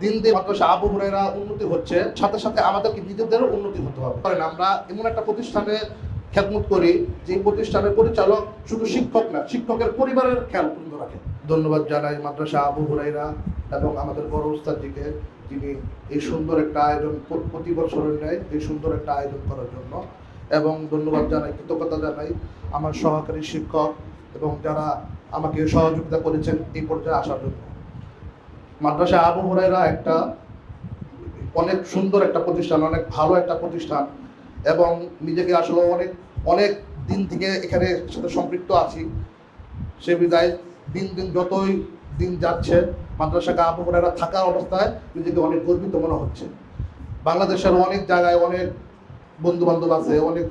দিন দিন মাদ্রাসা আবু হুরায়রা উন্নতি হচ্ছে, সাথে সাথে আমাদেরকে নিজেদেরও উন্নতি হতে হবে। কারণ আমরা এমন একটা প্রতিষ্ঠানে খেদমত করি যে প্রতিষ্ঠানের পরিচালক শুধু শিক্ষক না, শিক্ষকের পরিবারের খেয়াল পর্যন্ত রাখে। ধন্যবাদ জানাই মাদ্রাসা আবু হুরায়রা এবং আমাদের বড় উস্তাদজিকে, যিনি এই সুন্দর একটা আয়োজন প্রতি বছরের ন্যায় এই সুন্দর একটা আয়োজন করার জন্য। এবং ধন্যবাদ জানাই, কৃতজ্ঞতা জানাই আমার সহকারী শিক্ষক এবং যারা আমাকে সহযোগিতা করেছেন এই পর্যায়ে আসার জন্য। মাদ্রাসা আবু হুরায়রা একটা অনেক সুন্দর একটা প্রতিষ্ঠান, অনেক ভালো একটা প্রতিষ্ঠান এবং নিজেকে আসলে অনেক অনেক দিন থেকে এখানে সাথে সম্পৃক্ত আছি। সে বিদায় দিন দিন যতই দিন যাচ্ছে মাদ্রাসা আবু হুরায়রা থাকা অবস্থায় নিজেকে অনেক গর্বিত মনে হচ্ছে। বাংলাদেশের অনেক জায়গায় অনেক বন্ধু বান্ধব আছে, অনেক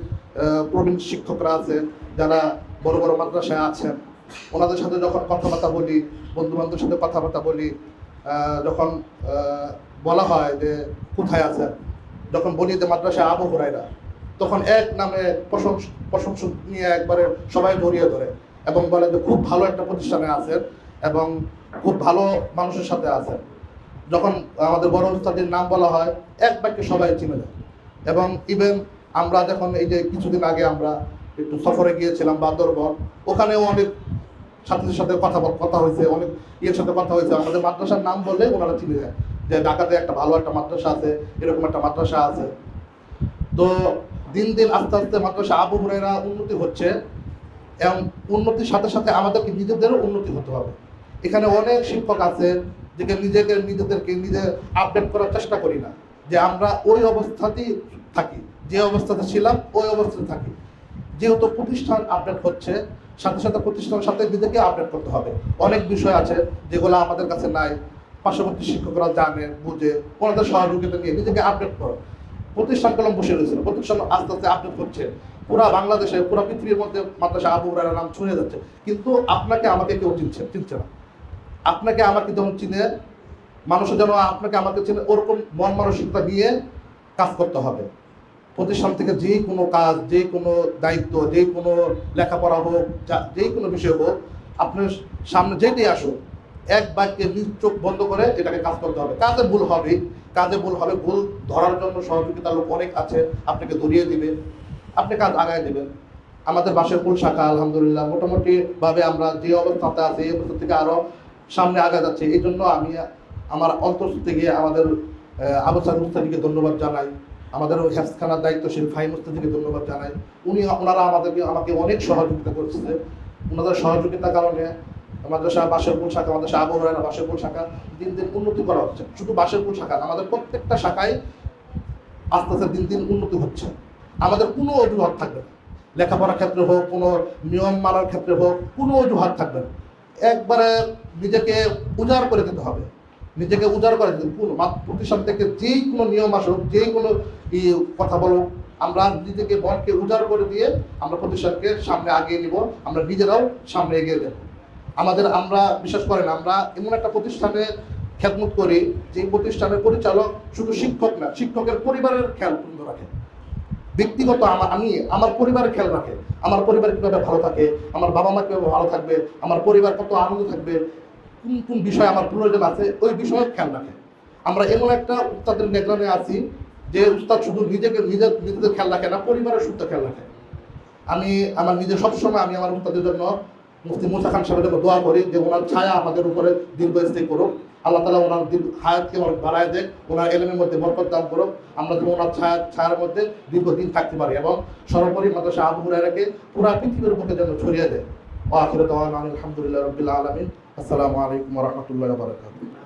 প্রবীণ শিক্ষকরা আছে যারা বড় বড় মাদ্রাসায় আছেন। ওনাদের সাথে যখন কথাবার্তা বলি, বন্ধু বান্ধবের সাথে কথাবার্তা বলি, যখন বলা হয় যে কোথায় আছেন, যখন বলি যে মাদ্রাসা আবু হুরায়রা, তখন এক নামে প্রশংসা নিয়ে একবারে সবাই জড়িয়ে ধরে এবং বলে যে খুব ভালো একটা প্রতিষ্ঠানে আছেন এবং খুব ভালো মানুষের সাথে আছেন। যখন আমাদের বড় উস্তাদের নাম বলা হয় এক বাক্যে সবাই চিনে যায়। এবং ইভেন আমরা যখন এই যে কিছুদিন আগে আমরা একটু সফরে গিয়েছিলাম বান্দরবন, ওখানেও অনেক ছাত্রীদের সাথে কথা হয়েছে, অনেক ইয়ের সাথে কথা হয়েছে। আমাদের মাদ্রাসার নাম বললে ওনারা চিনে যায় যে ঢাকাতে একটা ভালো একটা মাদ্রাসা আছে, এরকম একটা মাদ্রাসা আছে। তো দিন দিন আস্তে আস্তে মাদ্রাসা আবু হুরায়রা উন্নতি হচ্ছে এবং উন্নতির সাথে সাথে আমাদেরকে নিজেদেরও উন্নতি হতে হবে। এখানে অনেক শিক্ষক আছে নিজেদেরকে নিজে আপডেট করার চেষ্টা করি না, যে আমরা ওই অবস্থাতেই থাকি, যে অবস্থাতে ছিলাম ওই অবস্থাতে থাকি। যেহেতু প্রতিষ্ঠান আপডেট হচ্ছে, সাথে সাথে প্রতিষ্ঠানের সাথে নিজেকে আপডেট করতে হবে। অনেক বিষয় আছে যেগুলো আমাদের কাছে নাই, পার্শ্ববর্তী শিক্ষকরা জানে বুঝে, ওনাদের সহযোগিতা নিয়ে নিজেকে আপডেট করো। প্রতিষ্ঠান কলম বসে রয়েছিল, প্রতিষ্ঠান আস্তে আস্তে আপডেট হচ্ছে। পুরা বাংলাদেশে পুরা পৃথিবীর মধ্যে মাদ্রাসা আবু হুরায়রা নাম ছড়িয়ে যাচ্ছে, কিন্তু আপনাকে আমাকে কেউ চিনছে না। আপনাকে আমাকে যেমন চিনে, মানুষের যেন আপনাকে আমাকে চিনে, ওরকম মন মানসিকতা নিয়ে কাজ করতে হবে। প্রতিষ্ঠান থেকে যে কোনো কাজ, যে কোনো দায়িত্ব, যে কোনো লেখাপড়া হোক, যে কোনো বিষয় হোক, আপনার সামনে যেটাই আসুক, এক বাক্যে নিজ চোখ বন্ধ করে এটাকে কাজ করতে হবে। কাজে ভুল হবে, ভুল ধরার জন্য সহযোগিতা লোক অনেক আছে, আপনাকে ধরিয়ে দিবে, আপনি কাজ আগায় দেবেন। আমাদের বাসেরপুর শাখা আলহামদুলিল্লাহ মোটামুটি ভাবে আমরা যে অবস্থাতে আছি এই অবস্থা থেকে আরো সামনে আগা যাচ্ছে। এই জন্য আমি আমার অন্তঃস্থ থেকে আমাদের আবু সাইদ মুস্তাফিকে ধন্যবাদ জানাই, আমাদের ওই হেফজখানার দায়িত্বশীল ফাহিম মুস্তাফিকে ধন্যবাদ জানাই। ওনারা আমাকে অনেক সহযোগিতা করছে। ওনাদের সহযোগিতার কারণে মাদ্রাসা বাসেরপুর শাখা, মাদ্রাসা আবু হুরায়রা বাসেরপুর শাখা দিন দিন উন্নতি করা হচ্ছে। শুধু বাসেরপুর শাখা, আমাদের প্রত্যেকটা শাখায় আস্তে আস্তে দিন দিন উন্নতি হচ্ছে। আমাদের কোনো অজুহাত থাকবে না, লেখাপড়ার ক্ষেত্রে হোক, কোনো নিয়ম মানার ক্ষেত্রে হোক, কোনো অজুহাত থাকবে না। একবারে নিজেকে উজাড় করে দিতে হবে, নিজেকে উজাড় করে দিতে। কোনো প্রতিষ্ঠান থেকে যেই কোনো নিয়ম আসুক, যেই কোনো কথা বলুক, আমরা নিজেকে মনকে উজাড় করে দিয়ে আমরা প্রতিষ্ঠানকে সামনে আগিয়ে নিব, আমরা নিজেরাও সামনে এগিয়ে যাব। আমরা বিশ্বাস করেন, আমরা এমন একটা প্রতিষ্ঠানে খেদমত করি যে প্রতিষ্ঠানের পরিচালক শুধু শিক্ষক না, শিক্ষকের পরিবারের খেয়াল পর্যন্ত রাখে। ব্যক্তিগত আমি আমার পরিবারের খেয়াল রাখে, আমার পরিবার কীভাবে ভালো থাকে, আমার বাবা মা কীভাবে ভালো থাকবে, আমার পরিবার কত আনন্দ থাকবে, কোন কোন বিষয় আমার প্রয়োজন আছে, ওই বিষয়ে খেয়াল রাখে। আমরা এমন একটা উস্তাদের নেতৃত্বে আছি যে উস্তাদ শুধু নিজেদের খেয়াল রাখে না, পরিবারের সুস্থ খেয়াল রাখে। আমি আমার নিজের সবসময় আমি আমার উস্তাদের জন্য মুফতি মুসা খান সাহেবের জন্য দোয়া করি যে ওনার ছায়া আমাদের উপরে দীর্ঘস্থায়ী করুক, আল্লাহ তাআলা ওনার হায়াতকে অনেক বাড়ায় দেয়, ওনার এলেমের মধ্যে বরকত দান করুক, আমরা যেন ওনার ছায়ার মধ্যে দীর্ঘদিন থাকতে পারি এবং সর্বোপরি মাদ্রাসা আবু হুরায়রাকে পুরা পৃথিবীর বুকে যেন ছড়িয়ে দেয়। ওয়া আখিরু দাওয়ানা আলহামদুলিল্লাহি রাব্বিল আলামিন। আসসালামু আলাইকুম ওয়া রাহমাতুল্লাহি ওয়া বারাকাতুহু।